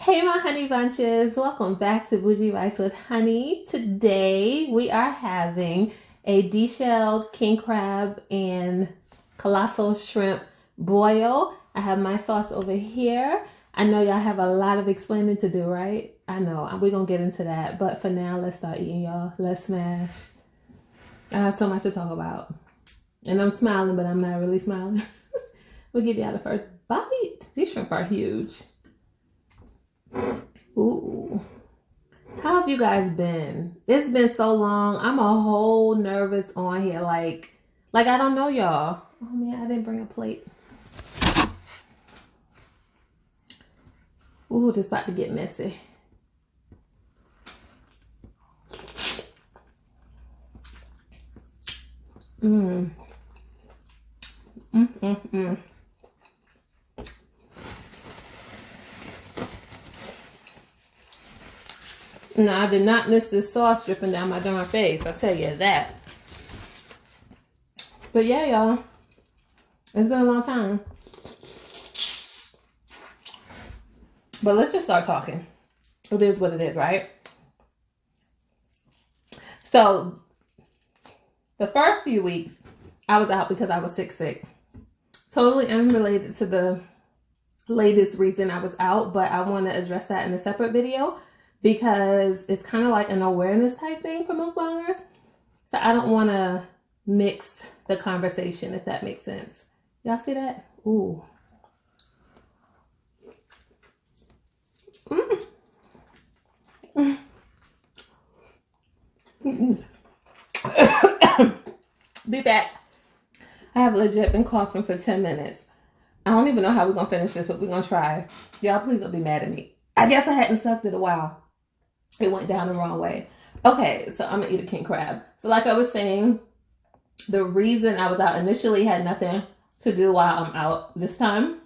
Hey my honey bunches, welcome back to Bougie Rice with Honey. Today we are having a deshelled king crab and colossal shrimp boil. I have my sauce over here. I know y'all have a lot of explaining to do, right? I know, we're gonna get into that, but for now, let's start eating, y'all. Let's smash. I have so much to talk about. And I'm smiling, but I'm not really smiling. We'll give y'all the first bite. These shrimp are huge. Ooh. How have you guys been? It's been so long. I'm a whole nervous on here. Like I don't know y'all. Oh man, I didn't bring a plate. Ooh, this about to get messy. Mmm. Mmm. No, I did not miss this sauce dripping down my darn face. I'll tell you that. But yeah, y'all. It's been a long time. But let's just start talking. It is what it is, right? So, the first few weeks, I was out because I was sick. Totally unrelated to the latest reason I was out, but I want to address that in a separate video because it's kind of like an awareness type thing for mukbangers. So I don't want to mix the conversation, if that makes sense. Y'all see that? Ooh. Be back. I have legit been coughing for 10 minutes. I don't even know how we're going to finish this, but we're going to try. Y'all, please don't be mad at me. I guess I hadn't sucked it a while. It went down the wrong way. Okay, so I'm going to eat a king crab. So like I was saying, the reason I was out initially had nothing to do while I'm out this time.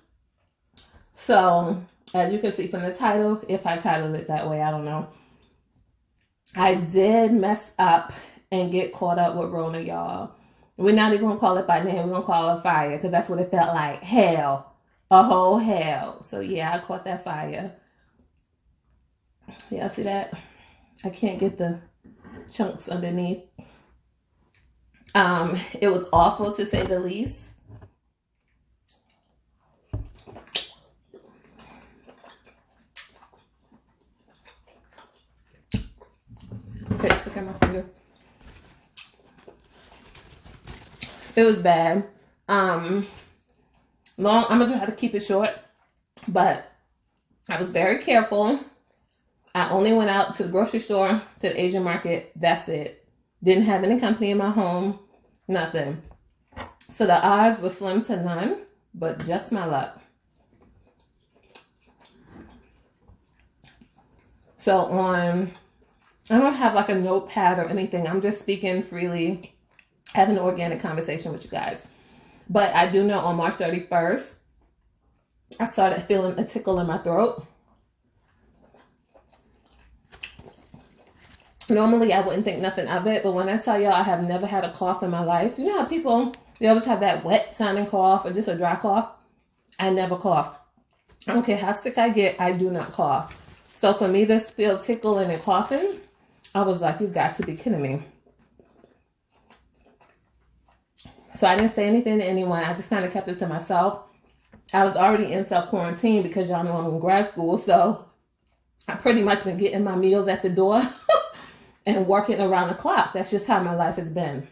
So, as you can see from the title, if I titled it that way, I don't know. I did mess up and get caught up with Rona, y'all. We're not even going to call it by name. We're going to call it fire because that's what it felt like. Hell. A whole hell. So, yeah, I caught that fire. Y'all see that? I can't get the chunks underneath. It was awful to say the least. Okay, stick in my finger. It was bad. I'm gonna try to keep it short, but I was very careful. I only went out to the grocery store, to the Asian market. That's it. Didn't have any company in my home. Nothing. So the odds were slim to none, but just my luck. So I don't have like a notepad or anything. I'm just speaking freely, having an organic conversation with you guys. But I do know on March 31st, I started feeling a tickle in my throat. Normally, I wouldn't think nothing of it, but when I tell y'all I have never had a cough in my life, you know how people, they always have that wet sounding cough or just a dry cough? I never cough. I don't care how sick I get, I do not cough. So for me to feel tickling and coughing, I was like, you got to be kidding me. So I didn't say anything to anyone. I just kind of kept it to myself. I was already in self-quarantine because y'all know I'm in grad school, so I pretty much been getting my meals at the door and working around the clock. That's just how my life has been.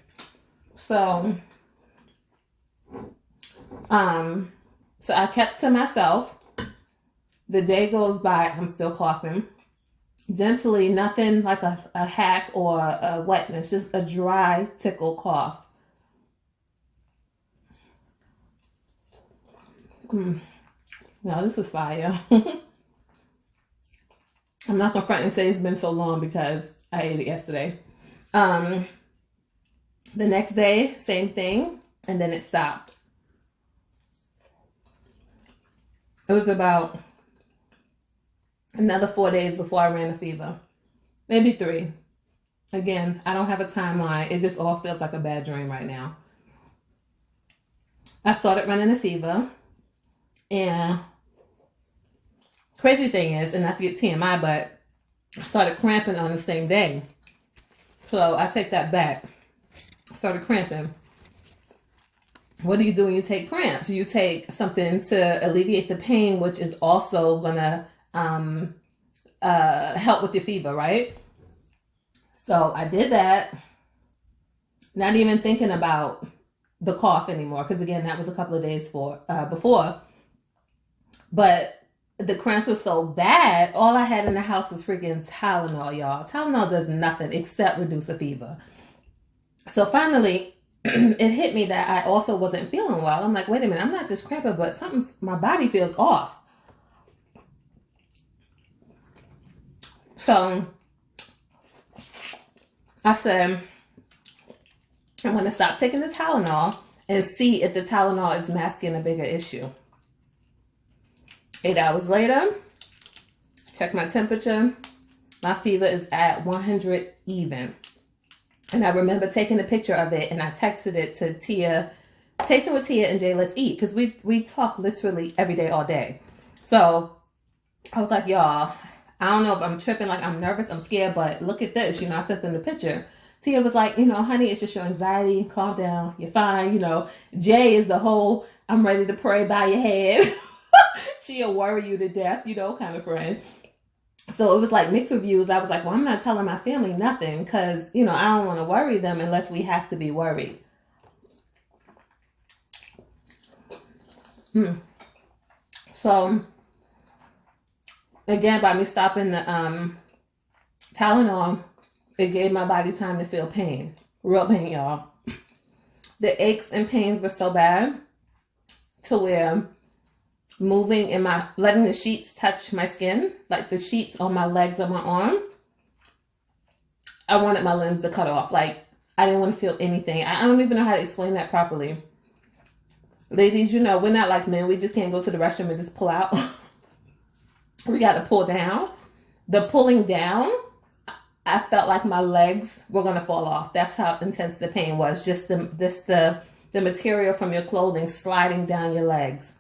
So, so I kept to myself. The day goes by, I'm still coughing. Gently, nothing like a hack or a wetness, just a dry tickle cough. No, this is fire. I'm not gonna front and say it's been so long because I ate it yesterday. The next day, same thing, and then it stopped. It was about another 4 days before I ran a fever. Maybe 3. Again, I don't have a timeline. It just all feels like a bad dream right now. I started running a fever, and Crazy thing is, and not to get TMI, but I started cramping on the same day. So I take that back. Started cramping. What do you do when you take cramps? You take something to alleviate the pain, which is also gonna help with your fever, right? So I did that, not even thinking about the cough anymore, because again, that was a couple of days before. But the cramps were so bad, all I had in the house was freaking Tylenol, y'all. Tylenol does nothing except reduce the fever. So finally, it hit me that I also wasn't feeling well. I'm like, wait a minute, I'm not just cramping, but my body feels off. So I said, I'm going to stop taking the Tylenol and see if the Tylenol is masking a bigger issue. 8 hours later, check my temperature. My fever is at 100 even. And I remember taking a picture of it and I texted it to Tia, Tasting with Tia and Jay, let's eat. Because we talk literally every day, all day. So I was like, y'all, I don't know if I'm tripping, like I'm nervous, I'm scared, but look at this. I sent them the picture. Tia was like, honey, it's just your anxiety. Calm down. You're fine. Jay is the whole, I'm ready to pray by your head. She'll worry you to death, kind of friend. So it was like mixed reviews. I was like, well, I'm not telling my family nothing because, I don't want to worry them unless we have to be worried. So, again, by me stopping the Tylenol, it gave my body time to feel pain. Real pain, y'all. The aches and pains were so bad to where moving letting the sheets touch my skin, like the sheets on my legs and my arm, I wanted my limbs to cut off. Like, I didn't want to feel anything. I don't even know how to explain that properly. Ladies, we're not like men. We just can't go to the restroom and just pull out. We got to pull down. The pulling down, I felt like my legs were going to fall off. That's how intense the pain was. Just the material from your clothing sliding down your legs.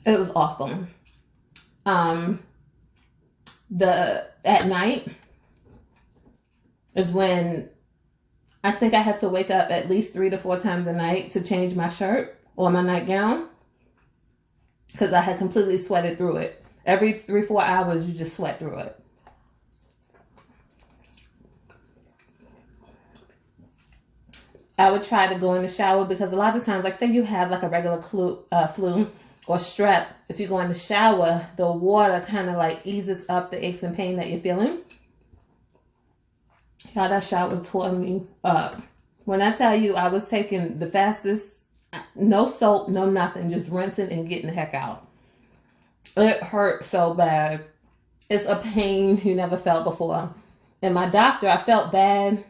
It was awful. At night is when I think I had to wake up at least 3 to 4 times a night to change my shirt or my nightgown because I had completely sweated through it. Every 3-4 hours, you just sweat through it. I would try to go in the shower because a lot of times, like say you have like a regular flu or strep, if you go in the shower, the water kind of like eases up the aches and pain that you're feeling. Y'all, that shower tore me up. When I tell you I was taking the fastest, no soap, no nothing, just rinsing and getting the heck out. It hurt so bad. It's a pain you never felt before. And my doctor, I felt bad,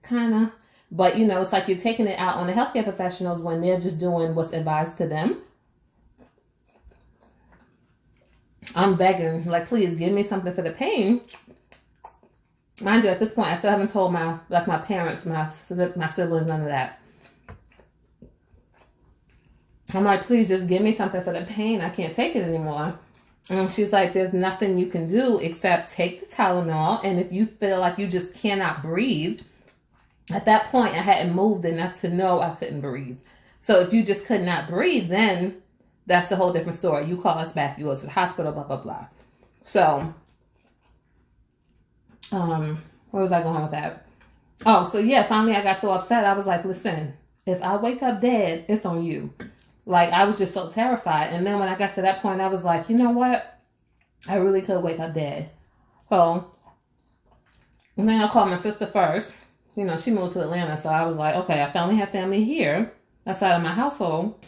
kind of. But, it's like you're taking it out on the healthcare professionals when they're just doing what's advised to them. I'm begging, like, please give me something for the pain. Mind you, at this point, I still haven't told my parents, my siblings, none of that. I'm like, please just give me something for the pain. I can't take it anymore. And she's like, there's nothing you can do except take the Tylenol. And if you feel like you just cannot breathe, at that point, I hadn't moved enough to know I couldn't breathe. So if you just could not breathe, then that's a whole different story. You call us back, you go to the hospital, blah, blah, blah. So, where was I going with that? Oh, so yeah, finally I got so upset. I was like, listen, if I wake up dead, it's on you. Like, I was just so terrified. And then when I got to that point, I was like, you know what? I really could wake up dead. So, and then I called my sister first. She moved to Atlanta. So I was like, okay, I finally have family here outside of my household.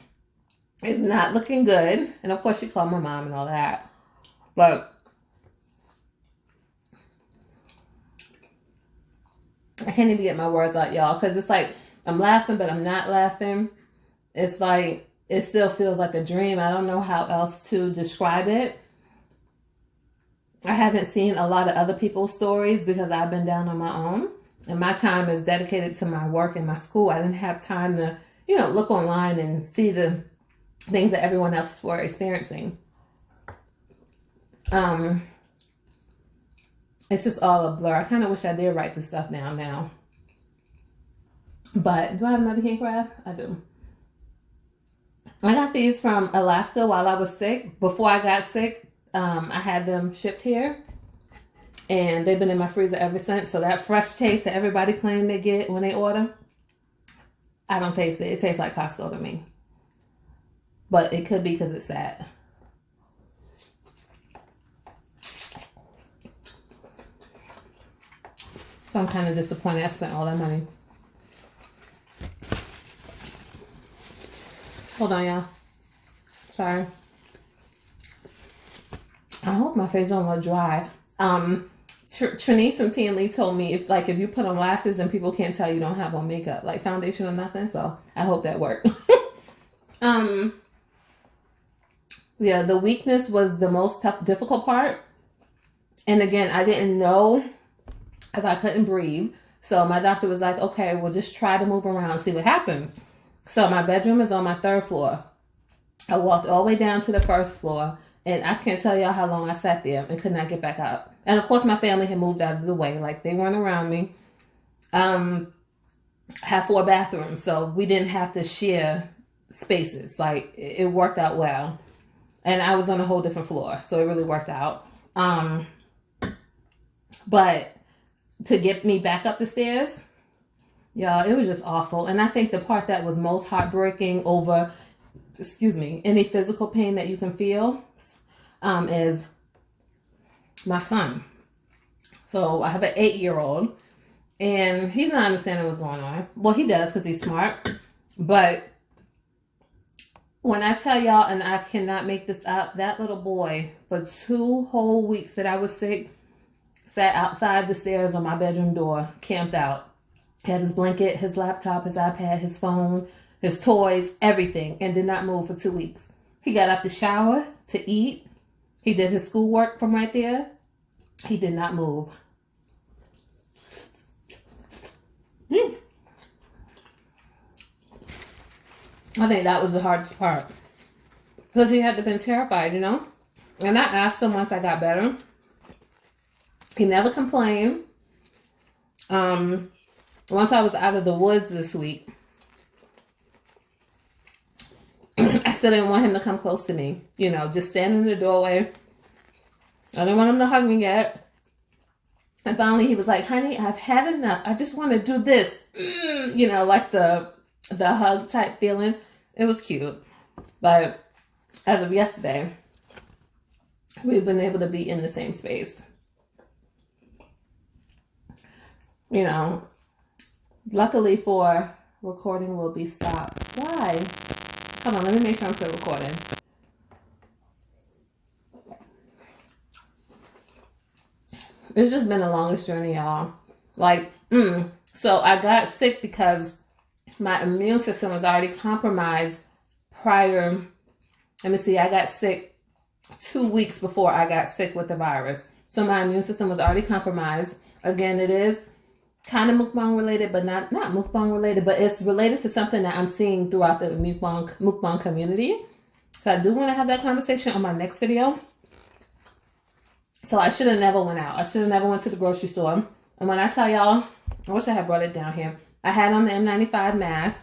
It's not looking good. And of course, she called my mom and all that. But I can't even get my words out, y'all. Because it's like, I'm laughing, but I'm not laughing. It's like, it still feels like a dream. I don't know how else to describe it. I haven't seen a lot of other people's stories because I've been down on my own. And my time is dedicated to my work and my school. I didn't have time to, look online and see the things that everyone else were experiencing. It's just all a blur. I kind of wish I did write this stuff down now. But do I have another king crab? I do. I got these from Alaska while I was sick. Before I got sick, I had them shipped here. And they've been in my freezer ever since. So that fresh taste that everybody claims they get when they order, I don't taste it. It tastes like Costco to me. But it could be because it's sad. So I'm kind of disappointed I spent all that money. Hold on, y'all. Sorry. I hope my face don't look dry. Trinice from T and Lee told me if you put on lashes and people can't tell you don't have on makeup, like foundation or nothing. So I hope that worked. Yeah, the weakness was the most difficult part. And again, I didn't know if I couldn't breathe. So my doctor was like, okay, we'll just try to move around and see what happens. So my bedroom is on my 3rd floor. I walked all the way down to the 1st floor, and I can't tell y'all how long I sat there and could not get back up. And of course, my family had moved out of the way. Like, they weren't around me. Have 4 bathrooms, so we didn't have to share spaces. Like, it worked out well. And I was on a whole different floor, so it really worked out. But to get me back up the stairs, y'all, it was just awful. And I think the part that was most heartbreaking over, any physical pain that you can feel, is my son. So I have an 8-year-old, and he's not understanding what's going on. Well, he does because he's smart. But when I tell y'all, and I cannot make this up, that little boy, for 2 whole weeks that I was sick, sat outside the stairs on my bedroom door, camped out. He had his blanket, his laptop, his iPad, his phone, his toys, everything, and did not move for 2 weeks. He got up to shower, to eat. He did his schoolwork from right there. He did not move. I think that was the hardest part. Because he had to have been terrified, And I asked him once I got better. He never complained. Once I was out of the woods this week, I still didn't want him to come close to me. Just standing in the doorway. I didn't want him to hug me yet. And finally he was like, honey, I've had enough. I just want to do this. Like the hug type feeling. It was cute. But as of yesterday, we've been able to be in the same space. Luckily for recording will be stopped. Why? Hold on, let me make sure I'm still recording. It's just been the longest journey, y'all. So I got sick because my immune system was already compromised prior. Let me see, I got sick 2 weeks before I got sick with the virus. So my immune system was already compromised. Again, it is kind of mukbang related, but not mukbang related, but it's related to something that I'm seeing throughout the mukbang community. So I do want to have that conversation on my next video. So I should have never went out. I should have never went to the grocery store. And when I tell y'all, I wish I had brought it down here. I had on the N95 mask,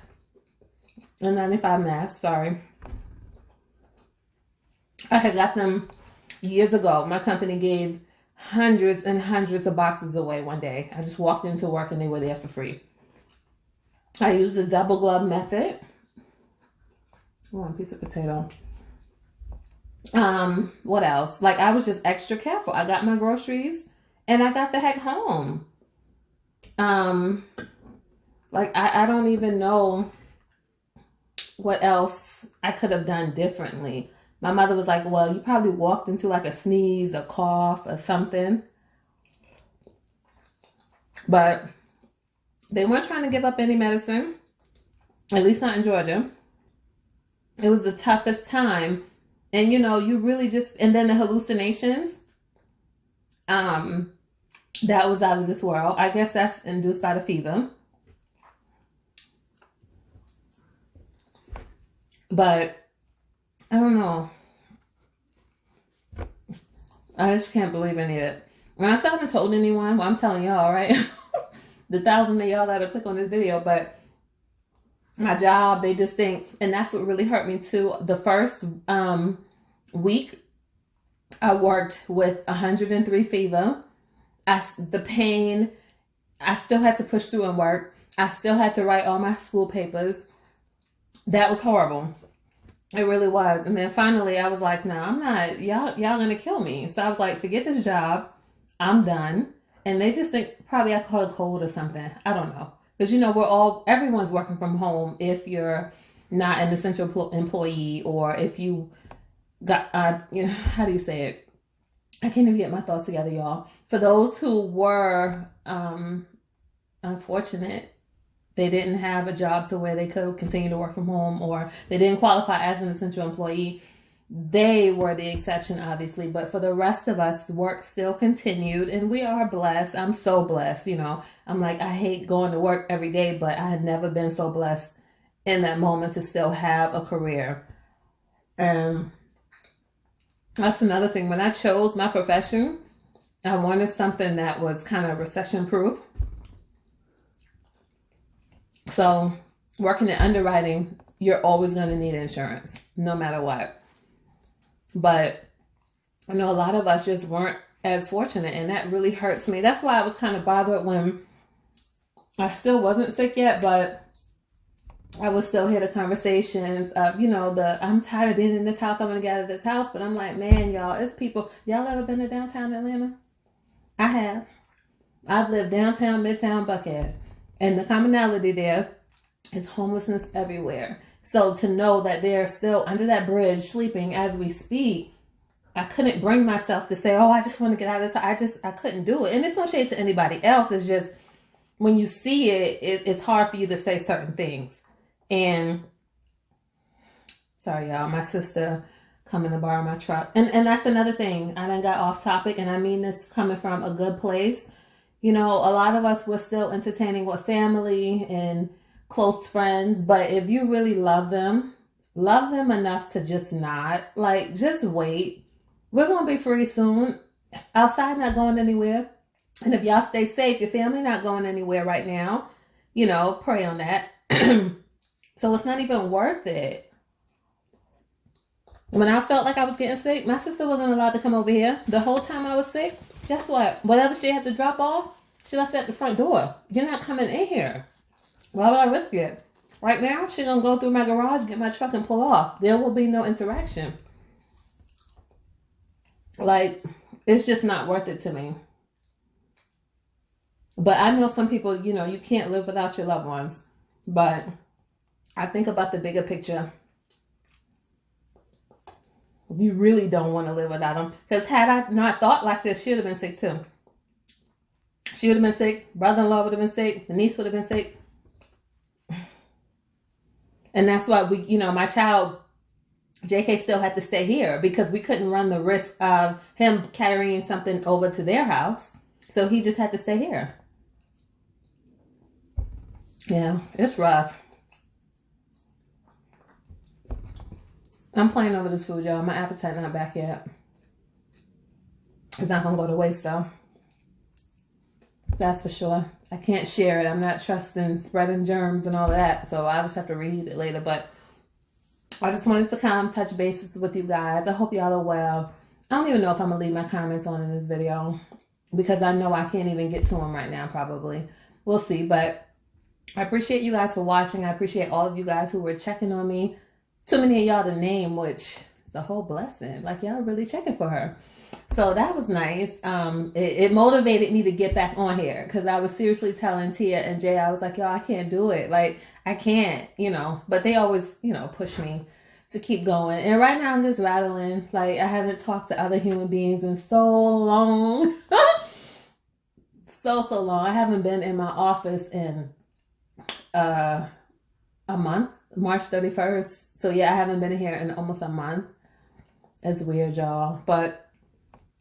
sorry. I had got them years ago. My company gave hundreds and hundreds of boxes away one day. I just walked into work and they were there for free. I used the double glove method. One piece of potato. What else? I was just extra careful. I got my groceries and I got the heck home. I don't even know what else I could have done differently. My mother was like, well, you probably walked into a sneeze, a cough, or something. But they weren't trying to give up any medicine, at least not in Georgia. It was the toughest time. And, you really just, and then the hallucinations, that was out of this world. I guess that's induced by the fever. But I don't know. I just can't believe any of it. And I still haven't told anyone. Well, I'm telling y'all, right? The 1,000 of y'all that'll click on this video, but my job, they just think, and that's what really hurt me too. The first week, I worked with 103 fever. The pain, I still had to push through and work. I still had to write all my school papers. That was horrible. It really was. And then finally I was like, no, I'm not, y'all gonna kill me. So I was like, forget this job. I'm done. And they just think probably I caught a cold or something. I don't know. Because, you know, everyone's working from home if you're not an essential employee, or if you got, you know, how do you say it? I can't even get my thoughts together, y'all. For those who were unfortunate, they didn't have a job to where they could continue to work from home, or they didn't qualify as an essential employee. They were the exception, obviously, but for the rest of us, work still continued, and we are blessed. I'm so blessed, you know. I'm like, I hate going to work every day, but I had never been so blessed in that moment to still have a career. And that's another thing. When I chose my profession, I wanted something that was kind of recession-proof. So working in underwriting, you're always going to need insurance, no matter what. But I know a lot of us just weren't as fortunate, and that really hurts me. That's why I was kind of bothered when I still wasn't sick yet, but I would still hear the conversations of, you know, I'm tired of being in this house. I want to get out of this house. But I'm like, man, y'all, it's people. Y'all ever been to downtown Atlanta? I have. I've lived downtown, midtown, Buckhead. And the commonality there is homelessness everywhere. So to know that they're still under that bridge sleeping as we speak, I couldn't bring myself to say, oh, I just want to get out of this. I couldn't do it. And it's no shade to anybody else. It's just when you see it, it's hard for you to say certain things. And sorry, y'all, my sister coming to borrow my truck. And that's another thing. I done got off topic, and I mean this coming from a good place. You know, a lot of us were still entertaining with family and close friends, but if you really love them enough to just not, like, just wait. We're going to be free soon. Outside not going anywhere. And if y'all stay safe, your family not going anywhere right now, you know, pray on that. So it's not even worth it. When I felt like I was getting sick, my sister wasn't allowed to come over here. The whole time I was sick, guess what? Whatever she had to drop off, she left at the front door. You're not coming in here. Why would I risk it? Right now, she's going to go through my garage, get my truck, and pull off. There will be no interaction. Like, it's just not worth it to me. But I know some people, you know, you can't live without your loved ones. But I think about the bigger picture. You really don't want to live without them. Because had I not thought like this, she would have been sick too. She would have been sick. Brother-in-law would have been sick. The niece would have been sick. And that's why my child, JK, still had to stay here because we couldn't run the risk of him carrying something over to their house. So he just had to stay here. Yeah, it's rough. I'm playing over this food, y'all. My appetite not back yet. It's not going to go to waste, though. That's for sure. I can't share it. I'm not trusting spreading germs and all of that. So I'll just have to read it later. But I just wanted to come touch bases with you guys. I hope y'all are well. I don't even know if I'm going to leave my comments on in this video, because I know I can't even get to them right now, probably. We'll see. But I appreciate you guys for watching. I appreciate all of you guys who were checking on me. Too many of y'all to name, which is a whole blessing. Like, y'all really checking for her. So that was nice. It motivated me to get back on here, because I was seriously telling Tia and Jay, I was like, yo, I can't do it. Like, I can't, but they always, push me to keep going. And right now I'm just rattling. Like, I haven't talked to other human beings in so long. so long. I haven't been in my office in a month, March 31st. So yeah, I haven't been here in almost a month. It's weird, y'all. But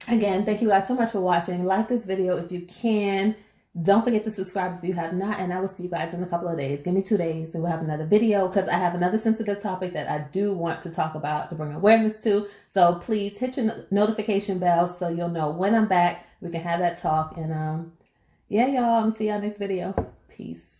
again, thank you guys so much for watching. Like this video if you can. Don't forget to subscribe if you have not, and I will see you guys in a couple of days. Give me 2 days and we'll have another video, because I have another sensitive topic that I do want to talk about to bring awareness to. So please hit your notification bell so you'll know when I'm back. We can have that talk. And yeah, y'all, I'm gonna see y'all next video. Peace.